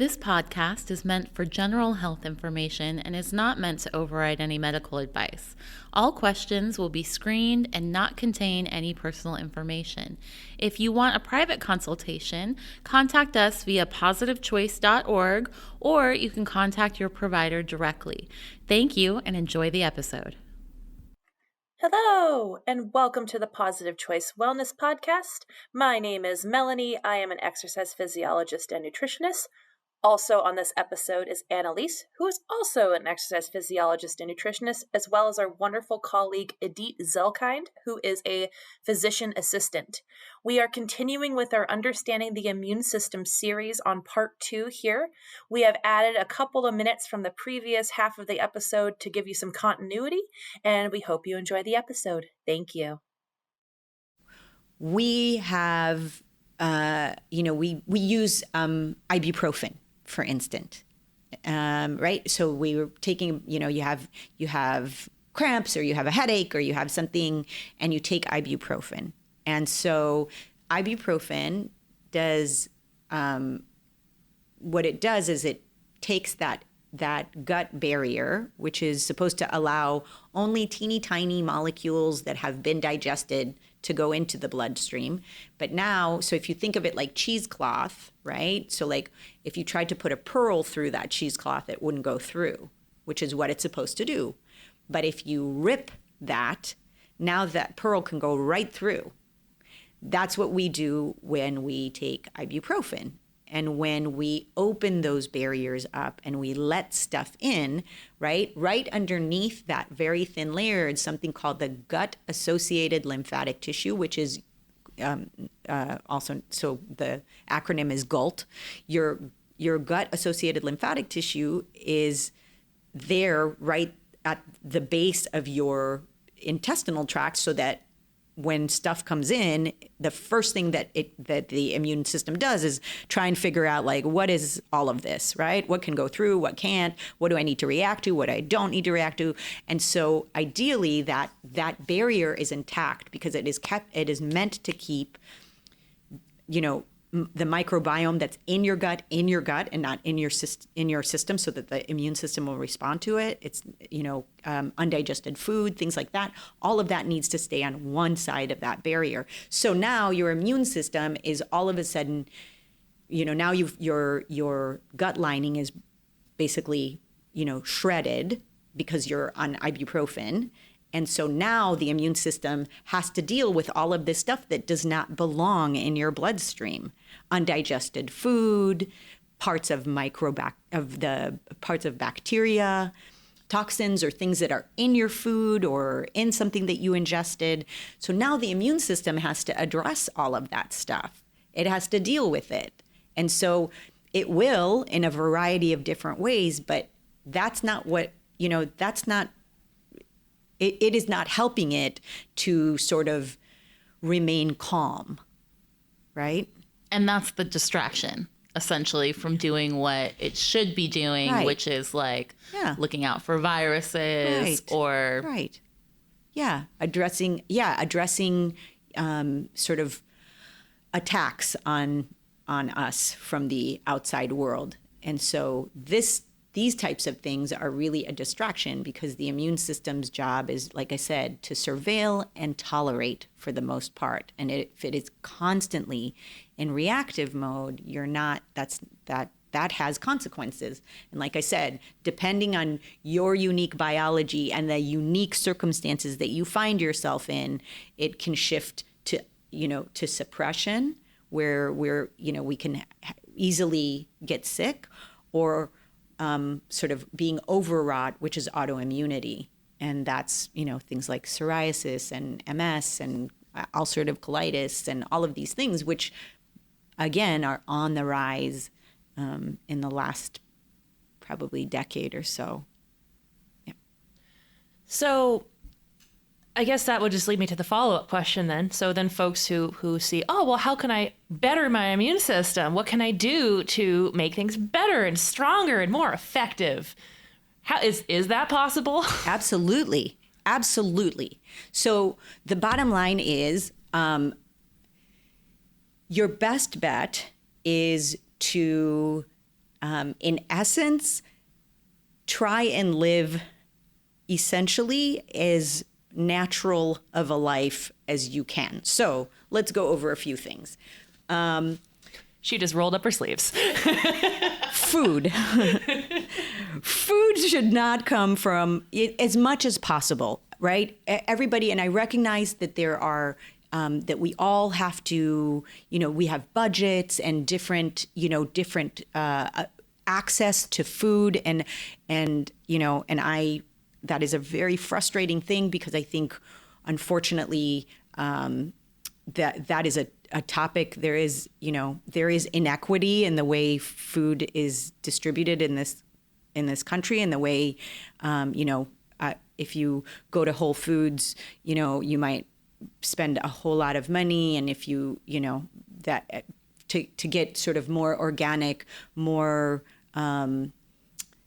This podcast is meant for general health information and is not meant to override any medical advice. All questions will be screened and not contain any personal information. If you want a private consultation, contact us via positivechoice.org or you can contact your provider directly. Thank you and enjoy the episode. Hello, and welcome to the Positive Choice Wellness Podcast. My name is Melanie. I am an exercise physiologist and nutritionist. Also on this episode is Annalise, who is also an exercise physiologist and nutritionist, as well as our wonderful colleague Edith Zelkind, who is a physician assistant. We are continuing with our Understanding the Immune System series on part 2 here. We have added a couple of minutes from the previous half of the episode to give you some continuity, and we hope you enjoy the episode. Thank you. We have, we use ibuprofen, for instance, right? So we were taking, you have cramps or you have a headache or you have something and you take ibuprofen. And so ibuprofen does, what it does is it takes that gut barrier, which is supposed to allow only teeny tiny molecules that have been digested to go into the bloodstream. But now, so if you think of it like cheesecloth, right? So like if you tried to put a pearl through that cheesecloth, it wouldn't go through, which is what it's supposed to do. But if you rip that, now that pearl can go right through. That's what we do when we take ibuprofen. And when we open those barriers up and we let stuff in, right underneath that very thin layer is something called the gut-associated lymphatic tissue, which is also, so the acronym is GALT. Your gut-associated lymphatic tissue is there right at the base of your intestinal tract, so that when stuff comes in, the first thing that the immune system does is try and figure out, like, what is all of this, right? What can go through, what can't, what do I need to react to, what I don't need to react to. And so ideally that barrier is intact because it is meant to keep, the microbiome that's in your gut and not in your system, so that the immune system will respond to it. It's, undigested food, things like that. All of that needs to stay on one side of that barrier. So now your immune system is all of a sudden, now your gut lining is basically, shredded because you're on ibuprofen. And so now the immune system has to deal with all of this stuff that does not belong in your bloodstream. Undigested food, parts of bacteria, toxins or things that are in your food or in something that you ingested. So now the immune system has to address all of that stuff. It has to deal with it. And so it will in a variety of different ways, but that's not what, it is not helping it to sort of remain calm, right? And that's the distraction, essentially, from doing what it should be doing, Right. which is like looking out for viruses or... Right. Yeah. Addressing sort of attacks on us from the outside world. And so these types of things are really a distraction because the immune system's job is, like I said, to surveil and tolerate for the most part. And if it is constantly in reactive mode, that has consequences. And like I said, depending on your unique biology and the unique circumstances that you find yourself in, it can shift to suppression, where we can easily get sick, or sort of being overwrought, which is autoimmunity. And that's, things like psoriasis and MS and ulcerative colitis and all of these things, which, again, are on the rise in the last probably decade or so. Yeah. So I guess that would just lead me to the follow-up question then. So then folks who see, oh, well, how can I better my immune system? What can I do to make things better and stronger and more effective? How is that possible? Absolutely. Absolutely. So the bottom line is your best bet is to in essence, try and live essentially as natural of a life as you can. So let's go over a few things. She just rolled up her sleeves. Food. Food should not come from it as much as possible, right? Everybody, and I recognize that there are, that we all have to, we have budgets and different access to food, and that is a very frustrating thing, because I think, unfortunately, that is a topic. There is inequity in the way food is distributed in this country, and the way, if you go to Whole Foods, you might spend a whole lot of money, and if you that to get sort of more organic, more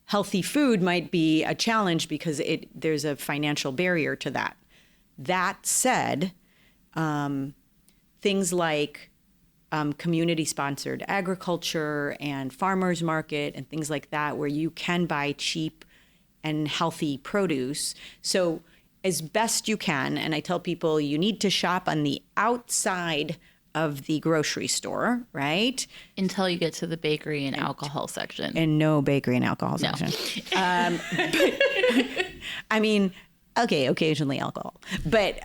healthy food might be a challenge, because there's a financial barrier to that. That said, things like community-sponsored agriculture and farmers market and things like that, where you can buy cheap and healthy produce. So as best you can, and I tell people you need to shop on the outside of the grocery store, right? Until you get to the bakery and alcohol section. And no bakery and alcohol section. I mean, okay, occasionally alcohol. But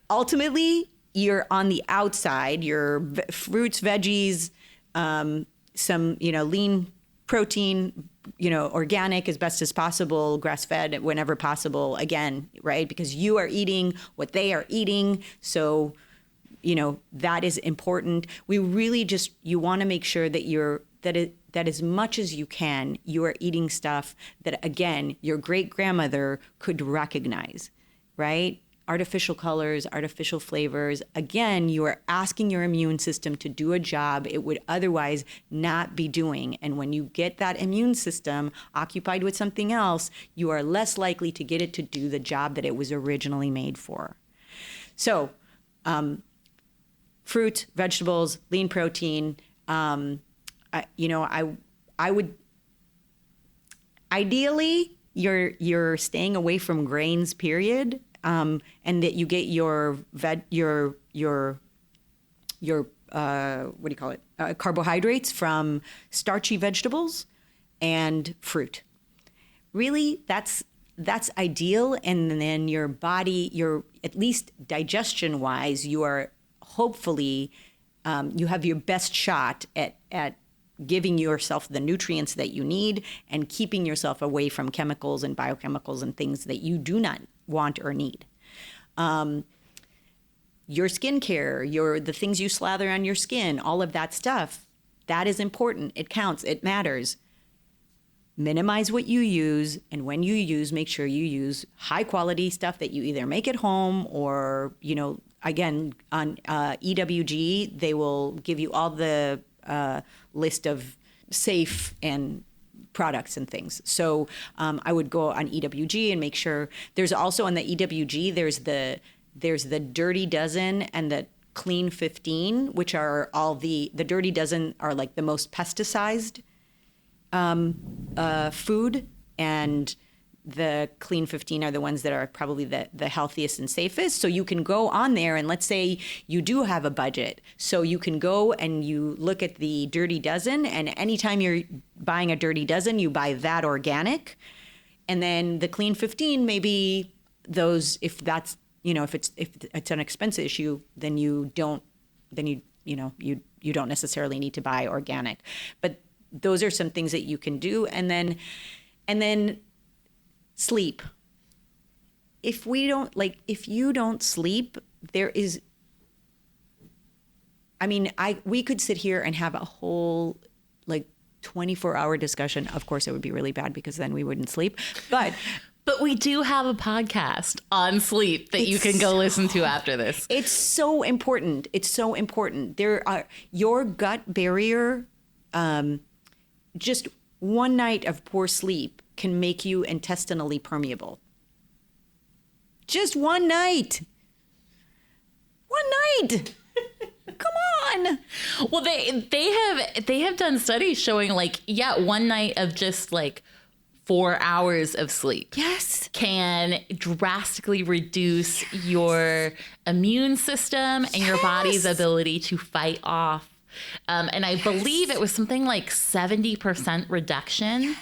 ultimately, you're on the outside. Your fruits, veggies, some lean protein, organic as best as possible, grass-fed whenever possible. Again, right? Because you are eating what they are eating, so that is important. We really you want to make sure that that as much as you can, you are eating stuff that, again, your great-grandmother could recognize, right? Artificial colors, artificial flavors. Again, you are asking your immune system to do a job it would otherwise not be doing. And when you get that immune system occupied with something else, you are less likely to get it to do the job that it was originally made for. So, fruit, vegetables, lean protein. I would ideally you're staying away from grains, period, and that you get your carbohydrates from starchy vegetables and fruit. Really, that's ideal, and then your body, at least digestion-wise, you are hopefully you have your best shot at giving yourself the nutrients that you need and keeping yourself away from chemicals and biochemicals and things that you do not want or need. Your skincare, the things you slather on your skin, all of that stuff, that is important. It counts. It matters. Minimize what you use, and when you use, make sure you use high quality stuff that you either make at home or, again, on EWG, they will give you all the list of safe and products and things. So I would go on EWG and make sure. There's also on the EWG, there's the Dirty Dozen and the Clean 15, which are all the Dirty Dozen are like the most pesticized food, and the Clean 15 are the ones that are probably the healthiest and safest. So you can go on there, and let's say you do have a budget. So you can go and you look at the Dirty Dozen, and anytime you're buying a Dirty Dozen, you buy that organic. And then the Clean 15, maybe those, if that's, if it's an expense issue, then you don't necessarily need to buy organic. But those are some things that you can do. And then sleep. If you don't sleep, we could sit here and have a whole 24-hour discussion. Of course, it would be really bad because then we wouldn't sleep. But we do have a podcast on sleep that you can go listen to after this. It's so important. It's so important. Your gut barrier, just one night of poor sleep can make you intestinally permeable. Just one night. One night. Come fun. Well, they have done studies showing like, yeah, one night of just like 4 hours of sleep Yes. can drastically reduce your immune system and your body's ability to fight off. And I believe it was something like 70% reduction.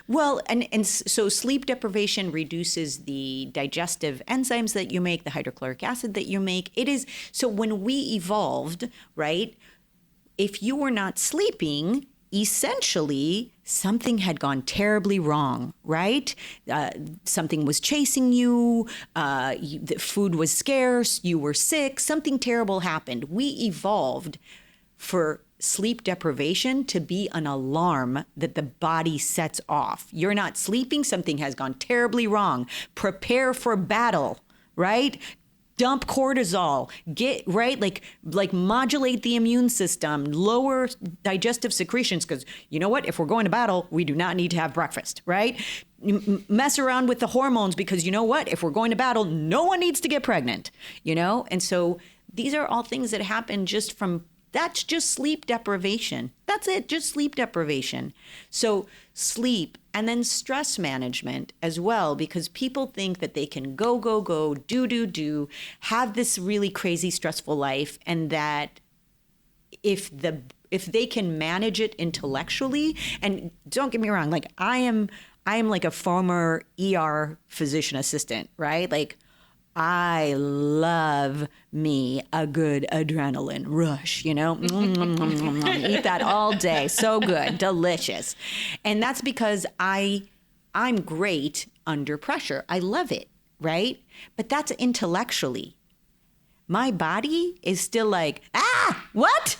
Well, and so sleep deprivation reduces the digestive enzymes that you make, the hydrochloric acid that you make. It is, so when we evolved, right, if you were not sleeping, essentially something had gone terribly wrong, right? Something was chasing you, the food was scarce, you were sick, something terrible happened. We evolved for sleep deprivation to be an alarm that the body sets off. You're not sleeping, something has gone terribly wrong. Prepare for battle, right? Dump cortisol, get right, like modulate the immune system, lower digestive secretions, because you know what? If we're going to battle, we do not need to have breakfast, right? Mess around with the hormones, because you know what? If we're going to battle, no one needs to get pregnant, you know? And so these are all things that happen just from, that's just sleep deprivation. That's it, just sleep deprivation. So sleep, and then stress management as well, because people think that they can go, do, have this really crazy stressful life, and that if they can manage it intellectually, and don't get me wrong, like I am like a former ER physician assistant, right? Like I love me a good adrenaline rush, you know? Eat that all day. So good. Delicious. And that's because I'm great under pressure. I love it, right? But that's intellectually. My body is still like, what?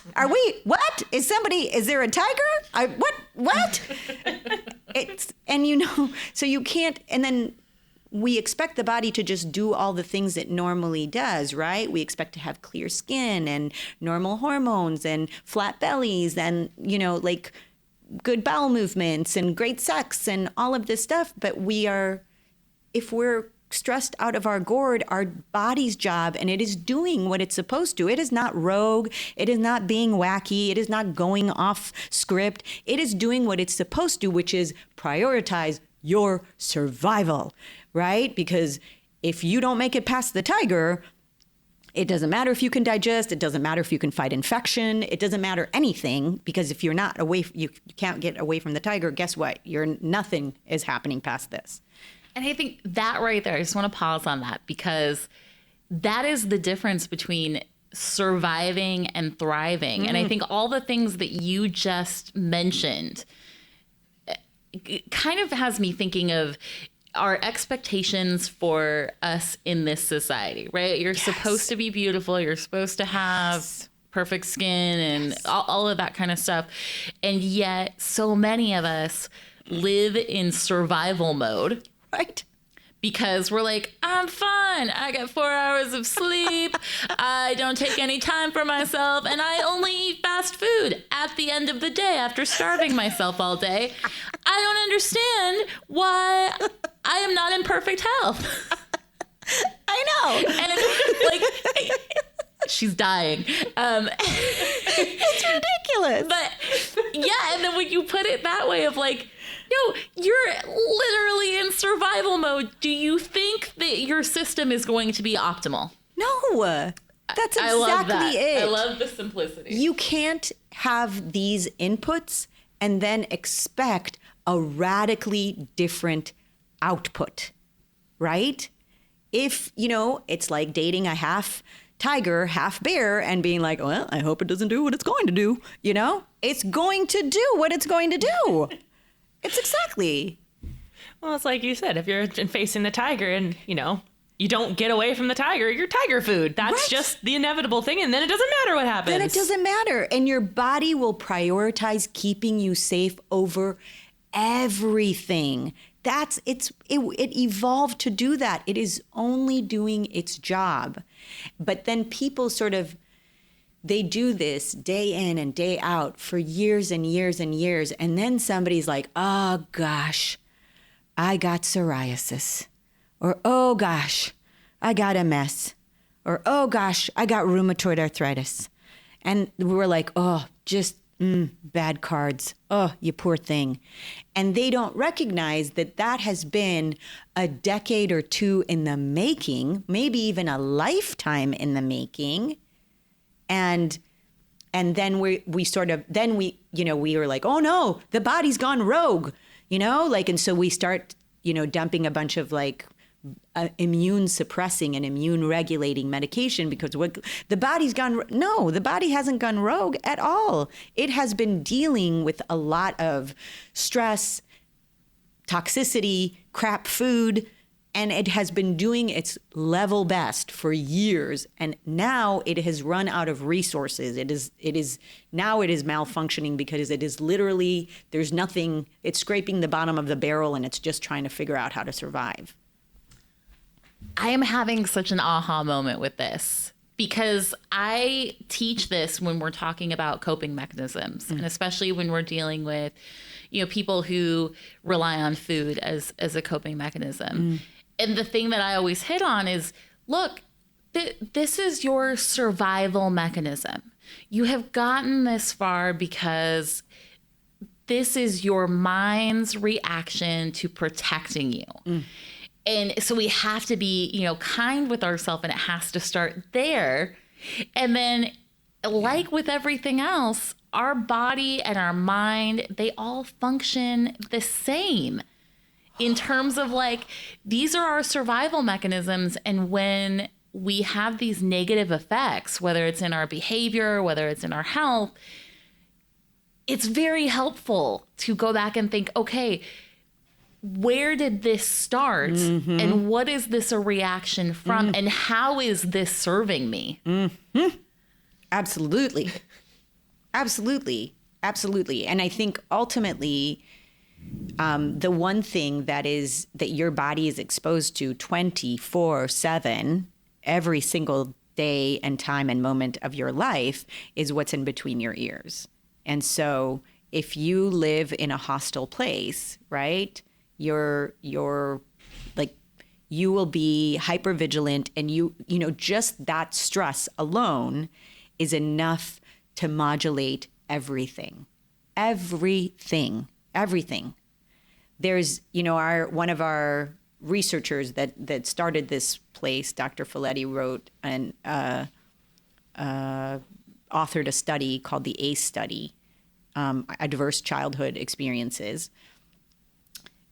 Is there a tiger? What? And you know, so you can't, and then we expect the body to just do all the things it normally does, right? We expect to have clear skin and normal hormones and flat bellies and, you know, like good bowel movements and great sex and all of this stuff. But if we're stressed out of our gourd, our body's job, and it is doing what it's supposed to. It is not rogue. It is not being wacky. It is not going off script. It is doing what it's supposed to, which is prioritize your survival, right? Because if you don't make it past the tiger, it doesn't matter if you can digest. It doesn't matter if you can fight infection. It doesn't matter anything, because if you're not away, you can't get away from the tiger, guess what? Nothing is happening past this. And I think that right there, I just want to pause on that, because that is the difference between surviving and thriving. And I think all the things that you just mentioned kind of has me thinking of our expectations for us in this society, right? You're supposed to be beautiful. You're supposed to have perfect skin and all of that kind of stuff. And yet so many of us live in survival mode. Right. Because we're like, I'm fine. I got 4 hours of sleep. I don't take any time for myself. And I only eat fast food at the end of the day after starving myself all day. I don't understand why I am not in perfect health. I know. And like, she's dying. It's ridiculous. But yeah, and then when you put it that way of like, no, you're literally in survival mode. Do you think that your system is going to be optimal? No, that's exactly it. I love the simplicity. You can't have these inputs and then expect a radically different output, right? If, you know, it's like dating a half tiger, half bear, and being like, well, I hope it doesn't do what it's going to do, you know? It's going to do what it's going to do. It's exactly. Well, it's like you said, if you're facing the tiger and, you know, you don't get away from the tiger, you're tiger food. That's just the inevitable thing. And then it doesn't matter what happens. Then it doesn't matter. And your body will prioritize keeping you safe over everything. It evolved to do that. It is only doing its job. But then people they do this day in and day out for years and years and years. And then somebody's like, oh gosh, I got psoriasis. Or, oh gosh, I got MS. Or, oh gosh, I got rheumatoid arthritis. And we were like, oh, just bad cards. Oh, you poor thing. And they don't recognize that that has been a decade or two in the making, maybe even a lifetime in the making. And then we were like, oh no, the body's gone rogue, and so we start, dumping a bunch of like immune suppressing and immune regulating medication because the body's gone. No, the body hasn't gone rogue at all. It has been dealing with a lot of stress, toxicity, crap food, and it has been doing its level best for years. And now it has run out of resources. It is malfunctioning because it is literally, there's nothing, it's scraping the bottom of the barrel and it's just trying to figure out how to survive. I am having such an aha moment with this because I teach this when we're talking about coping mechanisms, and especially when we're dealing with, people who rely on food as a coping mechanism. And the thing that I always hit on is, look, this is your survival mechanism. You have gotten this far because this is your mind's reaction to protecting you. And so we have to be, kind with ourselves, and it has to start there. And then, like with everything else, our body and our mind, they all function the same in terms of like, these are our survival mechanisms. And when we have these negative effects, whether it's in our behavior, whether it's in our health, it's very helpful to go back and think, okay, where did this start and what is this a reaction from and how is this serving me? Absolutely. And I think ultimately the one thing that your body is exposed to 24/7 every single day and time and moment of your life is what's in between your ears. And so if you live in a hostile place, right, you're like, you will be hypervigilant, and just that stress alone is enough to modulate everything. There's, one of our researchers that started this place, Dr. Folletti, wrote and authored a study called the ACE study, Adverse Childhood Experiences.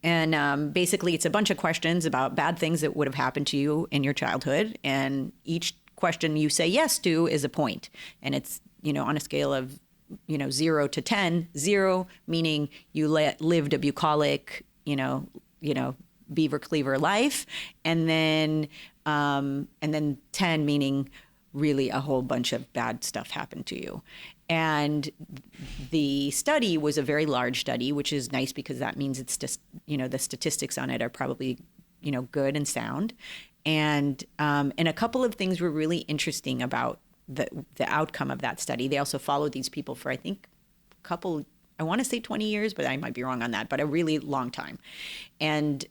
And basically, it's a bunch of questions about bad things that would have happened to you in your childhood. And each question you say yes to is a point. And it's, on a scale of, 0 to 10, 0 meaning you lived a bucolic, beaver cleaver life. And then 10 meaning really a whole bunch of bad stuff happened to you. And the study was a very large study, which is nice because that means it's just, the statistics on it are probably, good and sound. And a couple of things were really interesting about the outcome of that study. They also followed these people for, I think, I want to say 20 years, but I might be wrong on that, but a really long time. And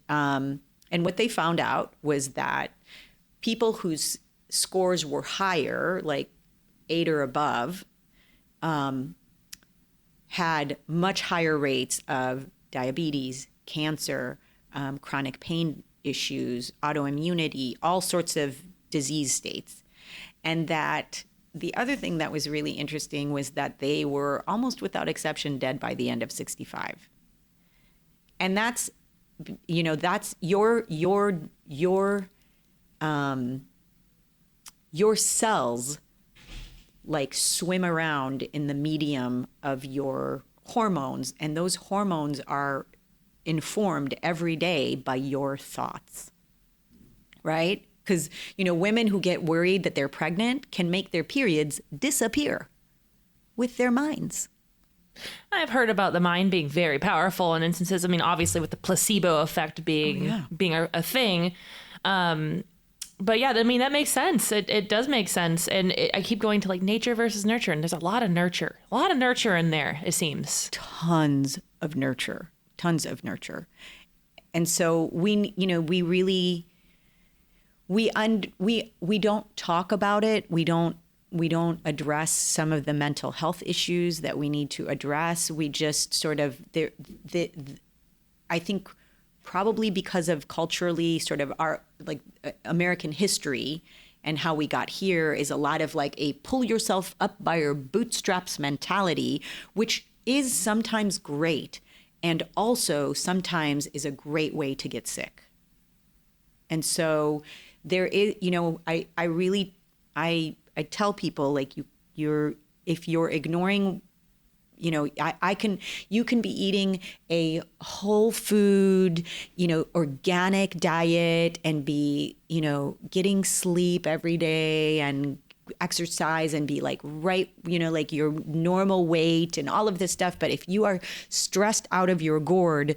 what they found out was that people whose scores were higher, like 8 or above, had much higher rates of diabetes, cancer, chronic pain issues, autoimmunity, all sorts of disease states. And that the other thing that was really interesting was that they were almost without exception dead by the end of 65. And that's your cells like swim around in the medium of your hormones, and those hormones are informed every day by your thoughts, right? Because, women who get worried that they're pregnant can make their periods disappear with their minds. I've heard about the mind being very powerful in instances. I mean, obviously with the placebo effect being a thing. But yeah, I mean, that makes sense. It does make sense. And I keep going to like nature versus nurture. And there's a lot of nurture in there, it seems. Tons of nurture. And so we don't talk about it. We don't address some of the mental health issues that we need to address. We just sort of I think probably because of culturally sort of our American history and how we got here is a lot of like a pull yourself up by your bootstraps mentality, which is sometimes great and also sometimes is a great way to get sick. And so there is, I tell people like if you're ignoring, you can be eating a whole food, organic diet and be, getting sleep every day and exercise and be like like your normal weight and all of this stuff. But if you are stressed out of your gourd,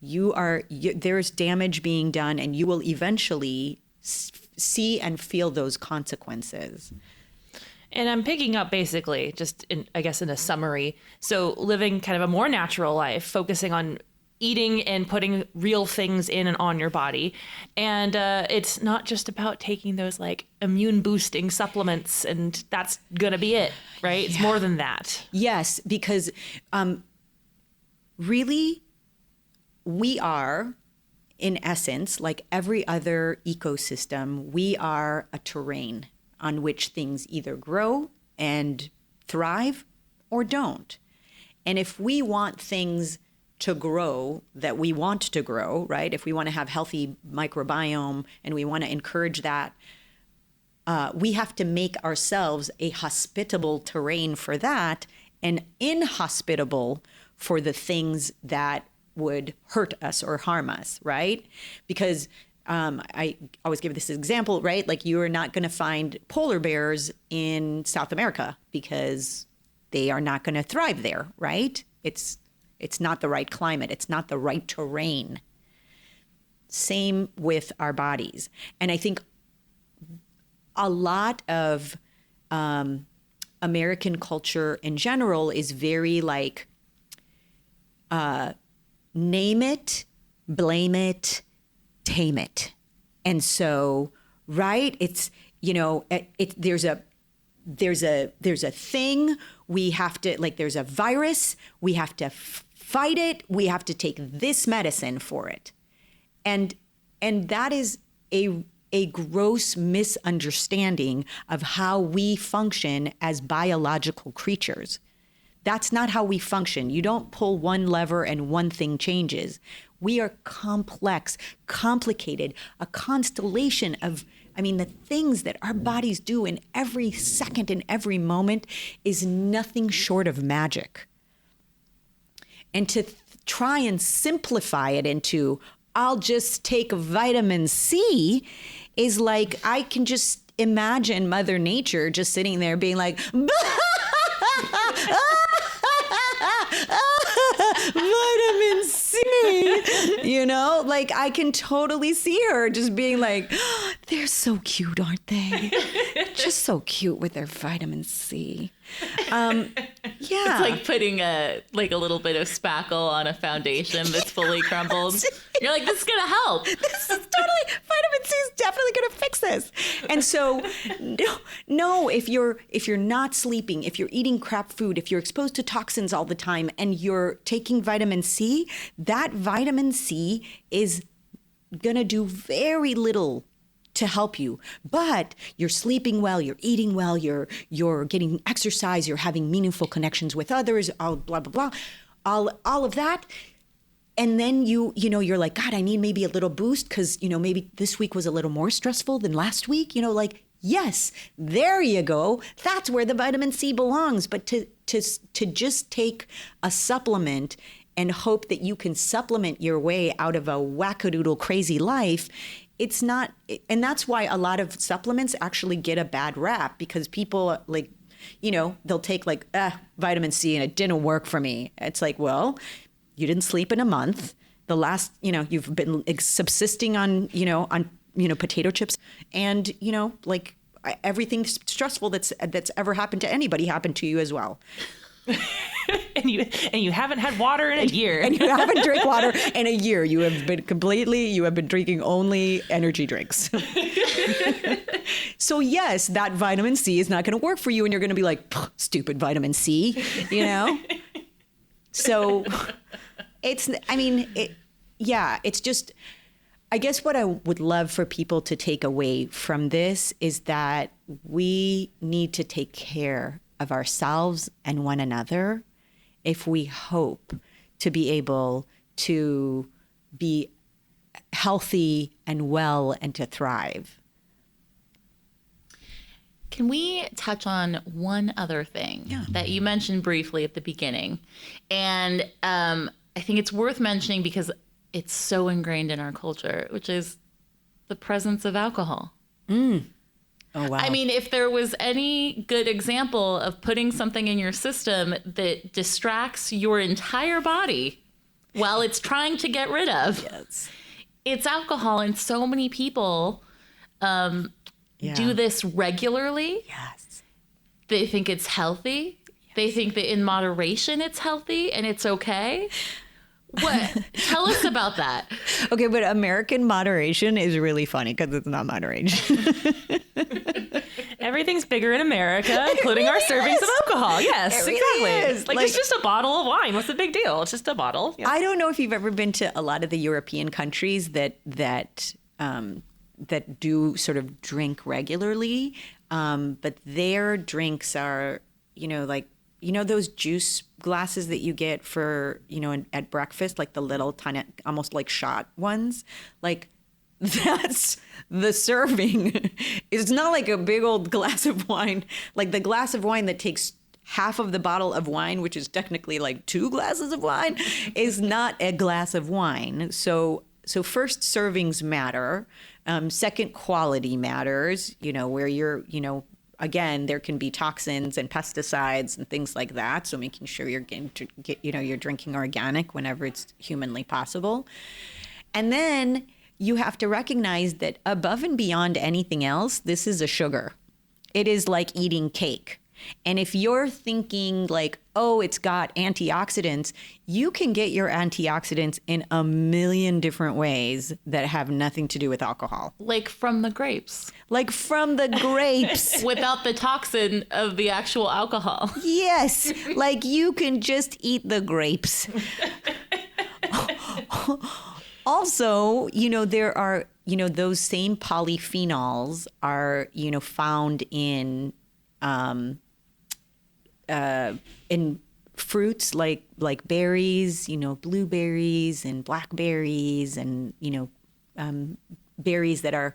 there's damage being done and you will eventually see and feel those consequences. And I'm picking up basically just in a summary. So living kind of a more natural life, focusing on eating and putting real things in and on your body. And it's not just about taking those like immune boosting supplements and that's going to be it, right? It's more than that. Yes, because really we are, in essence, like every other ecosystem, we are a terrain on which things either grow and thrive or don't. And if we want things to grow that we want to grow, right? If we want to have healthy microbiome and we want to encourage that, we have to make ourselves a hospitable terrain for that and inhospitable for the things that would hurt us or harm us, right? Because I always give this example, right? Like you are not going to find polar bears in South America because they are not going to thrive there, right? It's not the right climate. It's not the right terrain. Same with our bodies. And I think a lot of American culture in general is very like name it, blame it, tame it. And so, right, it's, there's a thing we have to, like there's a virus, we have to fight it, we have to take this medicine for it. And that is a gross misunderstanding of how we function as biological creatures. That's not how we function. You don't pull one lever and one thing changes. We are complex, complicated, a constellation of, the things that our bodies do in every second and every moment is nothing short of magic. And to try and simplify it into, I'll just take vitamin C is like, I can just imagine Mother Nature just sitting there being like, vitamin C, like I can totally see her just being like, oh, they're so cute, aren't they? Just so cute with their vitamin C. It's like putting a little bit of spackle on a foundation that's fully crumbled. You're like, this is gonna help. This is totally, vitamin C is definitely gonna fix this. And so, no, if you're not sleeping, if you're eating crap food, if you're exposed to toxins all the time, and you're taking vitamin C, that vitamin C is gonna do very little to help you. But you're sleeping well, you're eating well, you're getting exercise, you're having meaningful connections with others, all blah blah blah, all of that. And then you're like, God, I need maybe a little boost because, maybe this week was a little more stressful than last week. Yes, there you go. That's where the vitamin C belongs. But to just take a supplement and hope that you can supplement your way out of a wackadoodle crazy life, it's not. And that's why a lot of supplements actually get a bad rap, because people they'll take vitamin C and it didn't work for me. It's like, well, you didn't sleep in a month. The last, you've been subsisting on potato chips, and everything stressful that's ever happened to anybody happened to you as well. and you haven't had water in a year. And you haven't drank water in a year. You have been drinking only energy drinks. So yes, that vitamin C is not going to work for you, and you're going to be like, stupid vitamin C, you know? So it's just, I guess what I would love for people to take away from this is that we need to take care of ourselves and one another if we hope to be able to be healthy and well and to thrive. Can we touch on one other thing that you mentioned briefly at the beginning? And I think it's worth mentioning because it's so ingrained in our culture, which is the presence of alcohol. Oh, wow. I mean, if there was any good example of putting something in your system that distracts your entire body while it's trying to get rid of, it's alcohol. And so many people do this regularly. Yes. They think it's healthy. Yes. They think that in moderation it's healthy and it's okay. What? Tell us about that. Okay, but American moderation is really funny because it's not moderation. Everything's bigger in America, including really our servings of alcohol. Yes, it really exactly. is. Like, it's just a bottle of wine. What's the big deal? It's just a bottle. Yeah. I don't know if you've ever been to a lot of the European countries that do sort of drink regularly, but their drinks are, those juice glasses that you get for, at breakfast, like the little tiny, almost like shot ones, like that's the serving. It's not like a big old glass of wine, like the glass of wine that takes half of the bottle of wine, which is technically like 2 glasses of wine, is not a glass of wine. So first, servings matter. Second, quality matters, where you're, again, there can be toxins and pesticides and things like that. So making sure you're you're drinking organic whenever it's humanly possible. And then you have to recognize that above and beyond anything else, this is a sugar. It is like eating cake. And if you're thinking like, oh, it's got antioxidants, you can get your antioxidants in a million different ways that have nothing to do with alcohol. Like from the grapes. Like from the grapes. Without the toxin of the actual alcohol. Yes. Like you can just eat the grapes. Also, there are, those same polyphenols are, found in fruits like berries, blueberries and blackberries and, berries that are,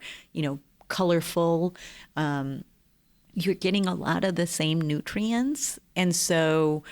colorful. You're getting a lot of the same nutrients. And so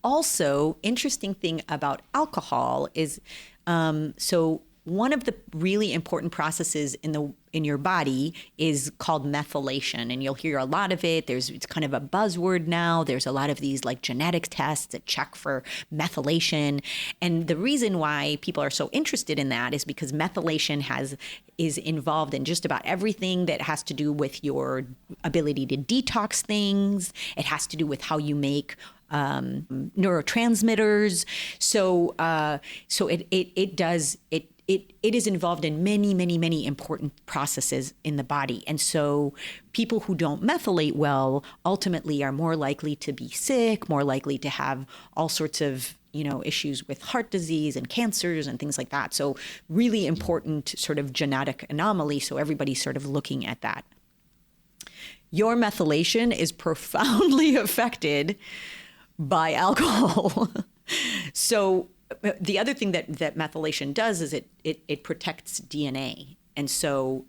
also interesting thing about alcohol is, so one of the really important processes in your body is called methylation, and you'll hear a lot of it. It's kind of a buzzword now. There's a lot of these like genetic tests that check for methylation, and the reason why people are so interested in that is because methylation is involved in just about everything that has to do with your ability to detox things. It has to do with how you make neurotransmitters. So it is involved in many, many, many important processes in the body. And so people who don't methylate well ultimately are more likely to be sick, more likely to have all sorts of, issues with heart disease and cancers and things like that. So really important sort of genetic anomaly. So everybody's sort of looking at that. Your methylation is profoundly affected by alcohol. So the other thing that methylation does is it protects DNA. And so,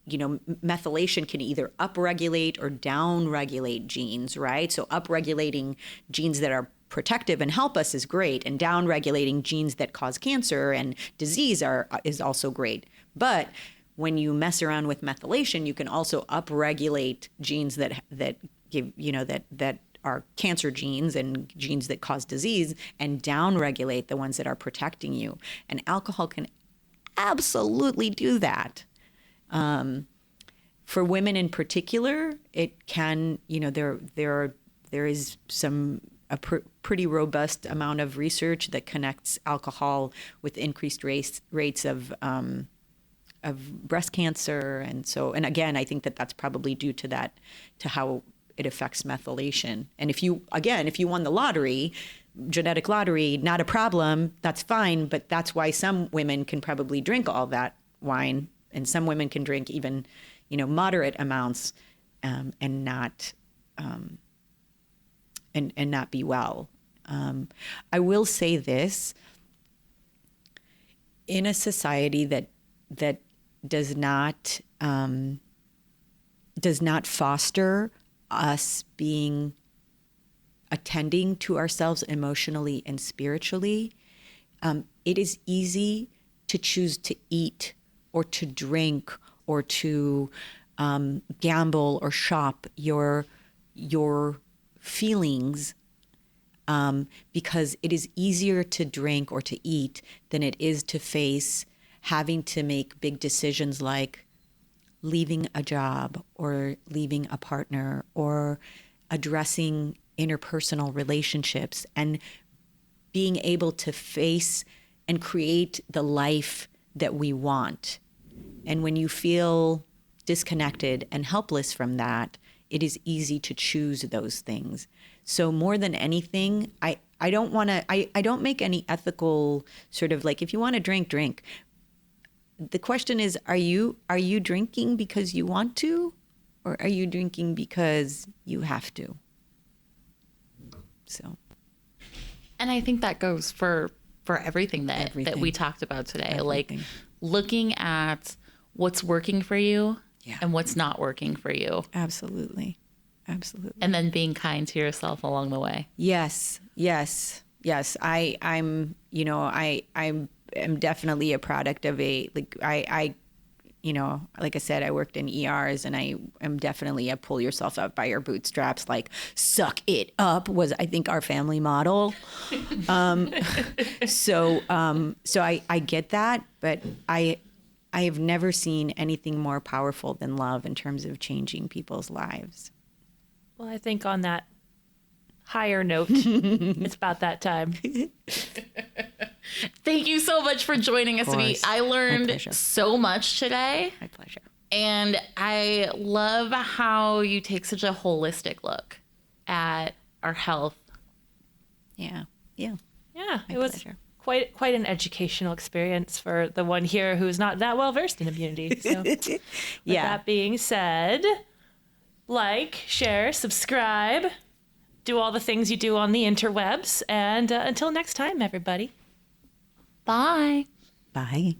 methylation can either upregulate or downregulate genes, right? So upregulating genes that are protective and help us is great, and downregulating genes that cause cancer and disease is also great. But when you mess around with methylation, you can also upregulate genes that give, that are cancer genes and genes that cause disease, and downregulate the ones that are protecting you. And alcohol can absolutely do that. For women in particular, it can, there is a pretty robust amount of research that connects alcohol with increased rates of of breast cancer. And again, I think that that's probably due to that, to how it affects methylation. And if you won the lottery, genetic lottery, not a problem, that's fine. But that's why some women can probably drink all that wine, and some women can drink even, moderate amounts, and not and not be well. I will say this: in a society that does not foster us attending to ourselves emotionally and spiritually, it is easy to choose to eat or to drink or to gamble or shop your feelings, because it is easier to drink or to eat than it is to face having to make big decisions like leaving a job or leaving a partner or addressing interpersonal relationships and being able to face and create the life that we want. And when you feel disconnected and helpless from that, it is easy to choose those things. So more than anything, I don't make any ethical sort of like, if you want to drink. The question is, are you drinking because you want to, or are you drinking because you have to? So. And I think that goes for everything that we talked about today. Everything. Like looking at what's working for you and what's not working for you. Absolutely. And then being kind to yourself along the way. Yes. I'm definitely a product of like I said, I worked in ERs, and I am definitely a pull yourself up by your bootstraps, like suck it up was, I think, our family model. So I get that, but I have never seen anything more powerful than love in terms of changing people's lives. Well, I think on that higher note, it's about that time. Thank you so much for joining us, Abhi. I learned so much today. My pleasure. And I love how you take such a holistic look at our health. Yeah. It was quite an educational experience for the one here who's not that well versed in immunity. So with that being said, like, share, subscribe, do all the things you do on the interwebs. And until next time, everybody. Bye. Bye.